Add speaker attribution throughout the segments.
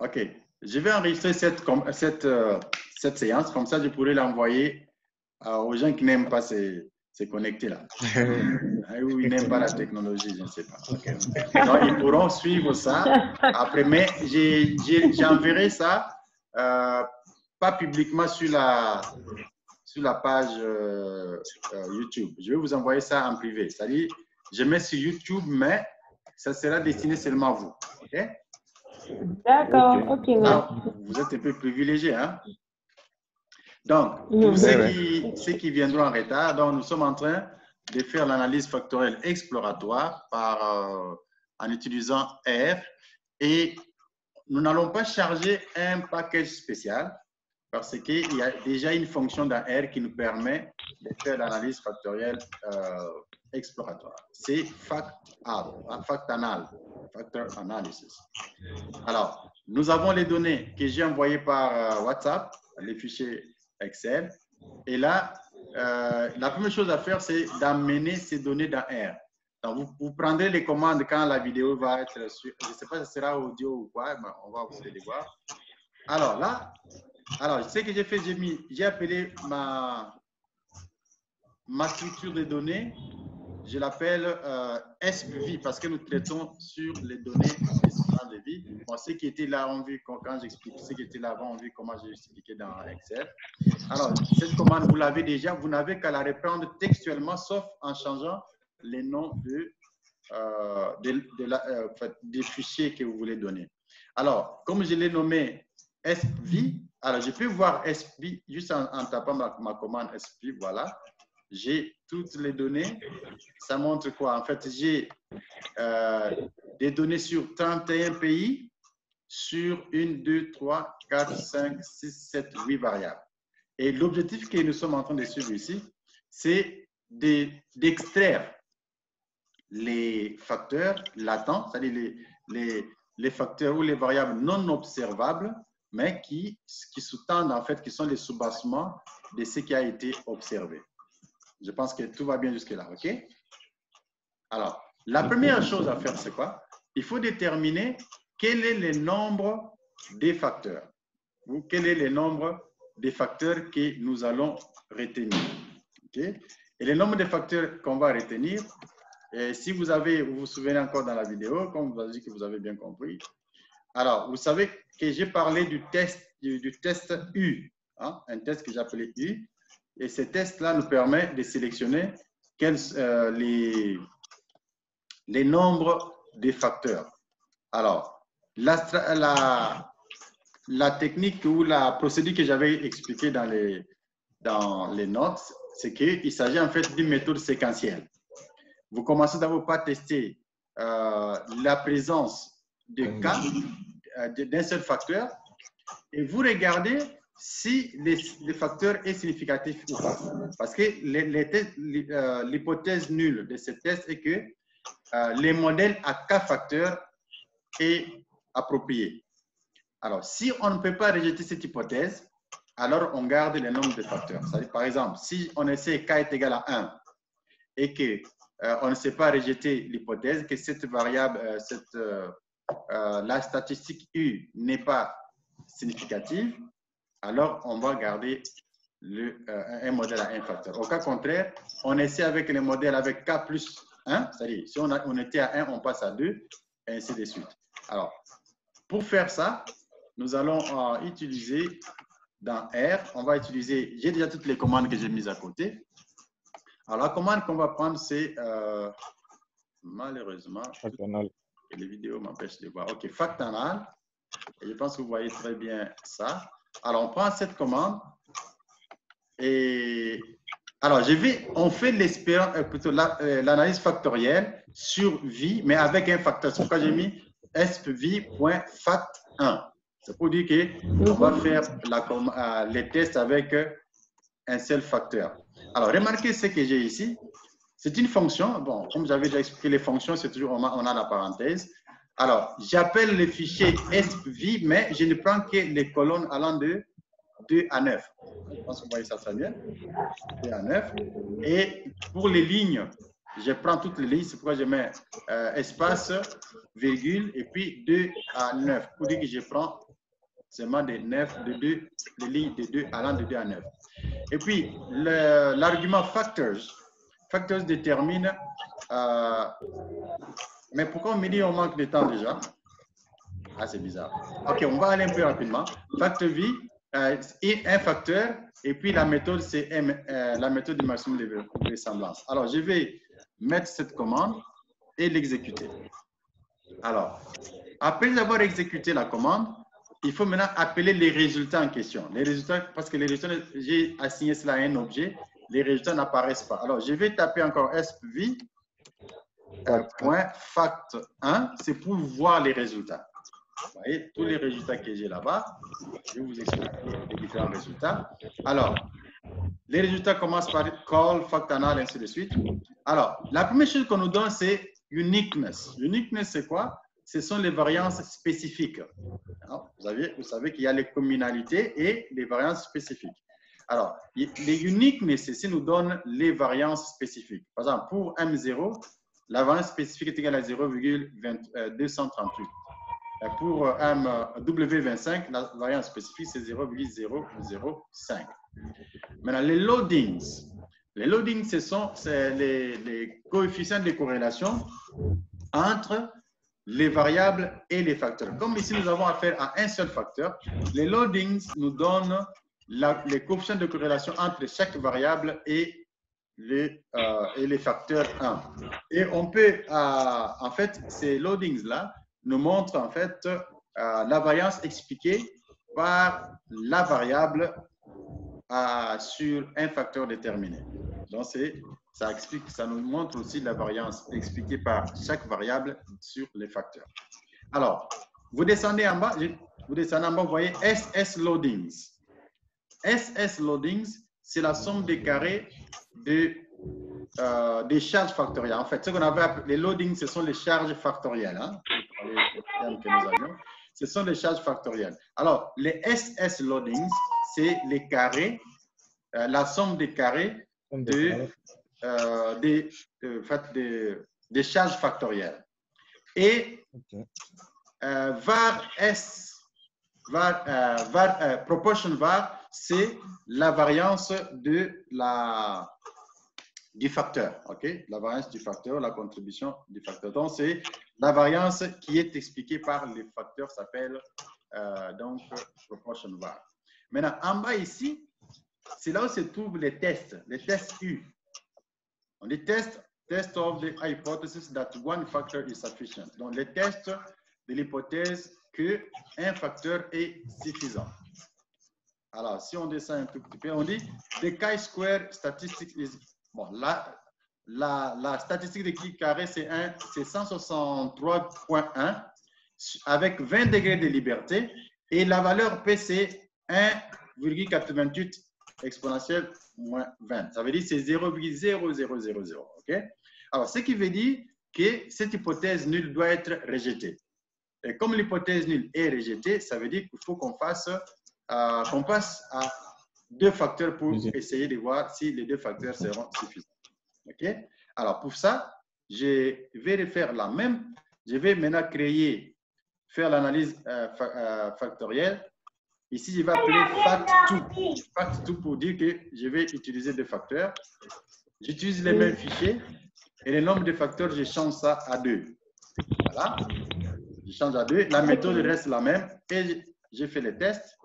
Speaker 1: OK. Je vais enregistrer cette séance, comme ça je pourrai l'envoyer aux gens qui n'aiment pas se connecter là. Ou ils n'aiment pas la technologie, je ne sais pas. Okay. Donc, ils pourront suivre ça après, mais j'enverrai ça pas publiquement sur la page YouTube. Je vais vous envoyer ça en privé. C'est-à-dire, je mets sur YouTube, mais ça sera destiné seulement à vous. OK?
Speaker 2: D'accord, ok.
Speaker 1: Vous êtes un peu privilégiés, hein? Donc, pour ceux qui viendront en retard, donc nous sommes en train de faire l'analyse factorielle exploratoire en utilisant R et nous n'allons pas charger un package spécial parce qu'il y a déjà une fonction dans R qui nous permet de faire l'analyse factorielle exploratoire. C'est Factor Analysis. Alors, nous avons les données que j'ai envoyées par WhatsApp, les fichiers Excel. Et là, la première chose à faire, c'est d'amener ces données dans R. Donc, vous prendrez les commandes quand la vidéo va être sur. Je ne sais pas si ça sera audio ou quoi, mais on va vous les voir. Alors là, ce que j'ai fait, j'ai appelé ma structure de données, je l'appelle SPV parce que nous traitons sur les données de vie. Bon, ceux qui étaient là ont vu quand j'explique, ceux qui étaient là avant ont vu comment j'ai expliqué dans Excel. Alors, cette commande, vous l'avez déjà, vous n'avez qu'à la reprendre textuellement, sauf en changeant les noms des fichiers que vous voulez donner. Alors, comme je l'ai nommé SPV, alors je peux voir SPV juste en tapant ma commande SPV, voilà. J'ai toutes les données. Ça montre quoi? En fait, j'ai des données sur 31 pays, sur 1, 2, 3, 4, 5, 6, 7, 8 variables. Et l'objectif que nous sommes en train de suivre ici, c'est d'extraire les facteurs latents, c'est-à-dire les facteurs ou les variables non observables, mais qui sous-tendent, en fait, qui sont les soubassements de ce qui a été observé. Je pense que tout va bien jusque-là, OK? Alors, la première chose à faire, c'est quoi? Il faut déterminer quel est le nombre des facteurs, ou quel est le nombre des facteurs que nous allons retenir. Okay? Et le nombre de facteurs qu'on va retenir, si vous vous souvenez encore dans la vidéo, comme vous avez dit que vous avez bien compris, alors, vous savez que j'ai parlé du test U, hein, un test que j'ai appelé U, et ce test-là nous permet de sélectionner les nombres des facteurs. Alors, la technique ou la procédure que j'avais expliquée dans les notes, c'est qu'il s'agit en fait d'une méthode séquentielle. Vous commencez d'abord par tester la présence de cas d'un seul facteur et vous regardez si le facteur est significatif ou pas. Parce que l'hypothèse nulle de ce test est que les modèles à cas facteurs est approprié. Alors, si on ne peut pas rejeter cette hypothèse, alors on garde le nombre de facteurs. Par exemple, si on essaie k est égal à 1 et qu'on ne sait pas rejeter l'hypothèse que cette variable, la statistique U n'est pas significative, alors on va garder un modèle à un facteur. Au cas contraire, on essaie avec les modèles avec k plus 1, c'est-à-dire si on était à 1, on passe à 2, et ainsi de suite. Alors, pour faire ça, nous allons utiliser dans R, on va utiliser, j'ai déjà toutes les commandes que j'ai mises à côté. Alors, la commande qu'on va prendre, c'est malheureusement, les vidéos m'empêchent de voir. OK, Factanal. Et je pense que vous voyez très bien ça. Alors, on prend cette commande et alors, on fait l'analyse factorielle sur V, mais avec un facteur. C'est pourquoi j'ai mis SPV.fact1. C'est pour dire qu'on va faire les tests avec un seul facteur. Alors, remarquez ce que j'ai ici. C'est une fonction. Bon, comme j'avais déjà expliqué, les fonctions, c'est toujours, on a la parenthèse. Alors, j'appelle le fichier SPV, mais je ne prends que les colonnes allant de 2 à 9. Je pense que vous voyez ça très bien. 2 à 9. Et pour les lignes, je prends toutes les lignes. C'est pourquoi je mets espace, virgule, et puis 2 à 9. Pour dire que je prends seulement de 9, de 2, les lignes de 2 allant de 2 à 9. Et puis, l'argument factors détermine, mais pourquoi on me dit on manque de temps déjà? Ah, c'est bizarre. OK, on va aller un peu rapidement. Facteur V est un facteur, et puis la méthode, c'est la méthode du maximum de vraisemblance. Alors, je vais mettre cette commande et l'exécuter. Alors, après avoir exécuté la commande, il faut maintenant appeler les résultats en question. Les résultats, parce que les résultats, j'ai assigné cela à un objet, les résultats n'apparaissent pas. Alors, je vais taper encore SPV, .fact1, c'est pour voir les résultats. Vous voyez, tous les résultats que j'ai là-bas, je vais vous expliquer les différents résultats. Alors, les résultats commencent par call, factanal, ainsi de suite. Alors, la première chose qu'on nous donne, c'est uniqueness. Uniqueness, c'est quoi? Ce sont les variances spécifiques. Alors, vous savez qu'il y a les communalités et les variances spécifiques. Alors, les uniqueness ici nous donnent les variances spécifiques. Par exemple, pour M0, la variance spécifique est égale à 0,238. Pour W25, la variance spécifique, c'est 0,005. Maintenant, les loadings. Les loadings, ce sont les coefficients de corrélation entre les variables et les facteurs. Comme ici, nous avons affaire à un seul facteur, les loadings nous donnent les coefficients de corrélation entre chaque variable et les facteurs 1. Et on peut, en fait, ces loadings-là nous montrent en fait la variance expliquée par la variable sur un facteur déterminé. Donc, ça nous montre aussi la variance expliquée par chaque variable sur les facteurs. Alors, vous descendez en bas, vous voyez SS loadings. SS loadings, c'est la somme des carrés des charges factorielles. En fait, ce qu'on avait appelé les loadings, ce sont les charges factorielles. Hein, les termes que nous avions. Ce sont les charges factorielles. Alors, les SS loadings, c'est les carrés, la somme des carrés des charges factorielles. Et proportion var, c'est la variance du facteur, ok? La variance du facteur, la contribution du facteur. Donc, c'est la variance qui est expliquée par les facteurs, s'appelle donc proportion var. Maintenant, en bas ici, c'est là où se trouvent les tests U. On dit test of the hypothesis that one factor is sufficient. Donc, les tests de l'hypothèse qu'un facteur est suffisant. Alors, si on descend un tout petit peu, on dit the chi-square statistic is... Bon, la statistique de chi-carré, c'est 163.1 avec 20 degrés de liberté et la valeur P, c'est 1,88 exponentielle moins 20. Ça veut dire que c'est 0,0000. OK? Alors, ce qui veut dire que cette hypothèse nulle doit être rejetée. Et comme l'hypothèse nulle est rejetée, ça veut dire qu'il faut qu'on passe à deux facteurs pour essayer de voir si les deux facteurs seront suffisants. OK? Alors, pour ça, je vais refaire la même. Je vais maintenant faire l'analyse factorielle. Ici, je vais appeler fact2. Fact2 pour dire que je vais utiliser deux facteurs. J'utilise les mêmes fichiers et le nombre de facteurs, je change ça à 2. Voilà. Je change à 2. La méthode reste la même et j'ai fait les tests.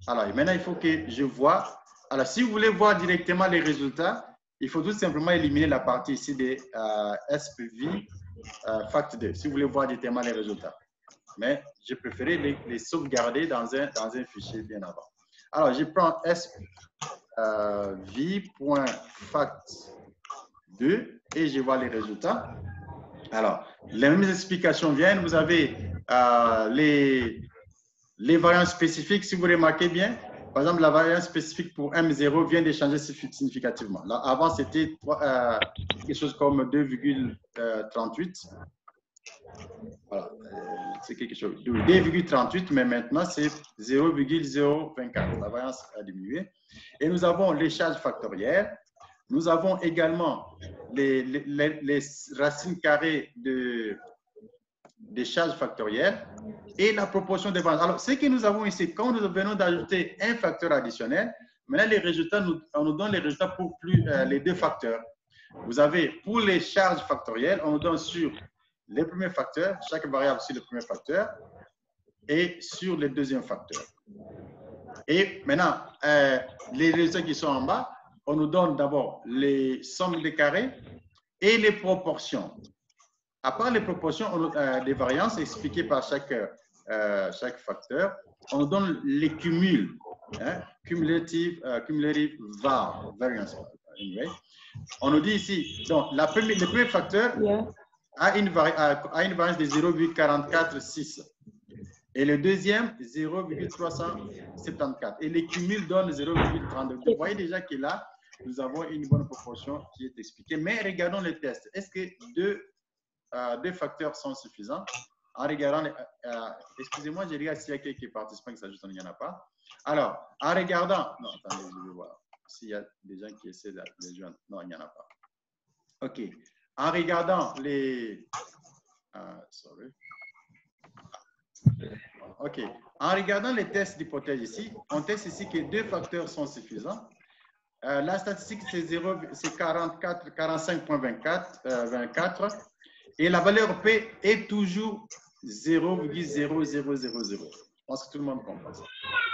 Speaker 1: Alors, maintenant, il faut que je vois. Alors, si vous voulez voir directement les résultats, il faut tout simplement éliminer la partie ici de SPV fact2, si vous voulez voir directement les résultats. Mais j'ai préféré les sauvegarder dans un fichier bien avant. Alors, je prends SPV.fact2 et je vois les résultats. Alors, les mêmes explications viennent. Vous avez les variances spécifiques, si vous remarquez bien. Par exemple, la variance spécifique pour M0 vient de changer significativement. Là, avant, c'était quelque chose comme 2,38. Voilà, c'est quelque chose. 2,38, mais maintenant, c'est 0,024. La variance a diminué. Et nous avons les charges factorielles. Nous avons également les racines carrées de des charges factorielles et la proportion des variances. Alors, ce que nous avons ici, quand nous venons d'ajouter un facteur additionnel, maintenant les résultats, on nous donne les résultats pour les deux facteurs. Vous avez pour les charges factorielles, on nous donne sur les premiers facteurs, chaque variable sur le premier facteur, et sur le deuxième facteur. Et maintenant, les résultats qui sont en bas, on nous donne d'abord les sommes des carrés et les proportions. À part les proportions, des variances expliquées par chaque facteur, on nous donne les cumuls, hein, cumulative variance. Anyway. On nous dit ici, donc le premier facteur a une variance de 0,446 et le deuxième 0,374 et les cumuls donnent 0,32. Vous voyez déjà que là, nous avons une bonne proportion qui est expliquée. Mais regardons les tests. Est-ce que deux facteurs sont suffisants? En regardant, excusez-moi, je regarde s'il y a quelques participants qui s'ajoutent, il n'y en a pas. Alors, en regardant, non, attendez, je vais voir s'il y a des gens qui essaient de les joindre. Non, il n'y en a pas. OK. En regardant les... sorry. OK. En regardant les tests d'hypothèse ici, on teste ici que deux facteurs sont suffisants. La statistique, c'est 45,24 et la valeur P est toujours 0,0000. Je pense que tout le monde comprend ça.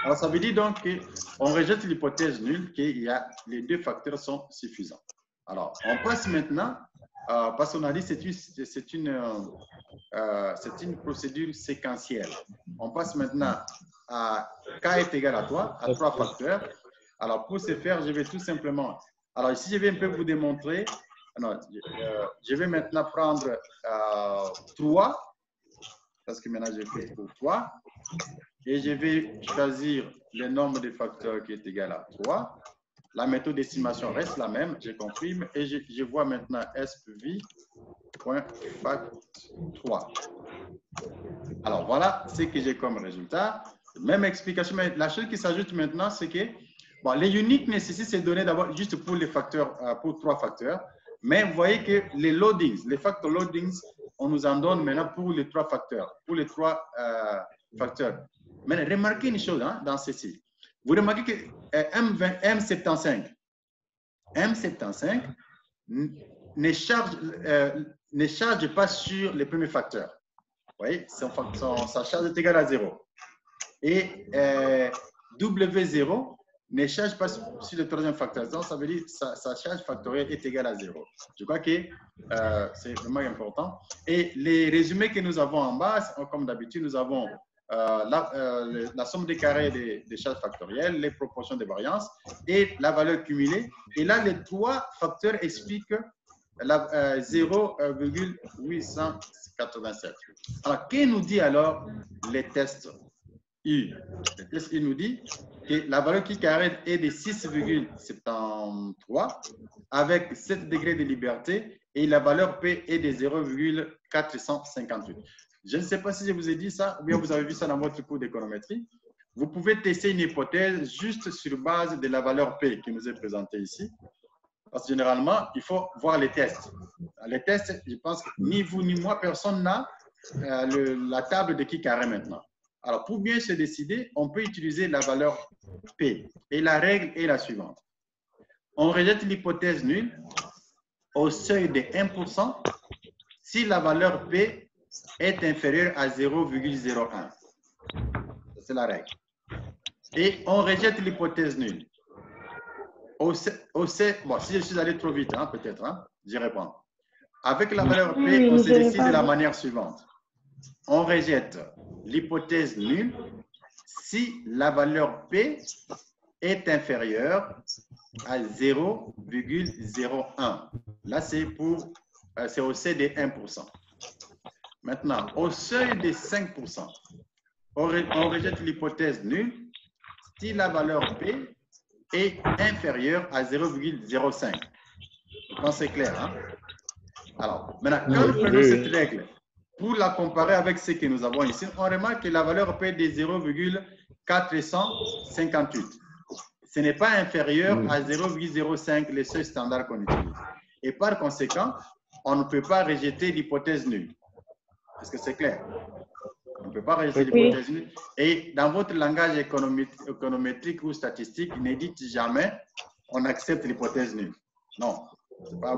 Speaker 1: Alors, ça veut dire donc qu'on rejette l'hypothèse nulle, que les deux facteurs sont suffisants. Alors, on passe maintenant, parce qu'on a dit que c'est une procédure séquentielle. On passe maintenant à K est égal à 3 facteurs. Alors, pour ce faire, je vais tout simplement... Alors, ici, je vais un peu vous démontrer. Non, je vais maintenant prendre 3, parce que maintenant, j'ai fait pour 3. Et je vais choisir le nombre de facteurs qui est égal à 3. La méthode d'estimation reste la même, je confirme. Et je vois maintenant SPV.fact3. Alors, voilà ce que j'ai comme résultat. Même explication, mais la chose qui s'ajoute maintenant, c'est que bon, les uniqueness ici, c'est donné d'abord juste pour les facteurs, pour 3 facteurs. Mais vous voyez que les loadings, les facteurs loadings, on nous en donne maintenant pour les 3 facteurs. Pour les 3 facteurs. Mais remarquez une chose hein, dans ceci. Vous remarquez que M75 ne charge pas sur les premiers facteurs. Vous voyez, sa charge est égale à 0. Et W0 ne charge pas sur le troisième facteur. Donc, ça veut dire que sa charge factorielle est égale à 0. Je crois que c'est vraiment important. Et les résumés que nous avons en bas, comme d'habitude, nous avons la somme des carrés des charges factorielles, les proportions des variances et la valeur cumulée. Et là, les 3 facteurs expliquent 0,887. Alors, que nous dit alors les tests U? Le test U nous dit que la valeur qui carré est de 6,73 avec 7 degrés de liberté et la valeur P est de 0,458. Je ne sais pas si je vous ai dit ça ou bien vous avez vu ça dans votre cours d'économétrie. Vous pouvez tester une hypothèse juste sur base de la valeur P qui nous est présentée ici. Parce que généralement, il faut voir les tests. Les tests, je pense que ni vous ni moi, personne n'a la table de qui carré maintenant. Alors, pour bien se décider, on peut utiliser la valeur P. Et la règle est la suivante. On rejette l'hypothèse nulle au seuil de 1% si la valeur P est inférieure à 0,01. C'est la règle. Et on rejette l'hypothèse nulle. Bon, si je suis allé trop vite, hein, peut-être, hein, j'y réponds. Avec la valeur P, on se décide de la manière suivante. On rejette l'hypothèse nulle si la valeur P est inférieure à 0,01. Là, c'est au seuil de 1%. Maintenant, au seuil de 5%, on rejette l'hypothèse nulle si la valeur P est inférieure à 0,05. Je pense que c'est clair. Hein? Alors, maintenant, quand nous prenons cette règle pour la comparer avec ce que nous avons ici, on remarque que la valeur P est de 0,458. Ce n'est pas inférieur à 0,05, le seuil standard qu'on utilise. Et par conséquent, on ne peut pas rejeter l'hypothèse nulle. Est-ce que c'est clair? On ne peut pas rejeter l'hypothèse nulle. Et dans votre langage économétrique ou statistique, ne dites jamais on accepte l'hypothèse nulle. Non, c'est pas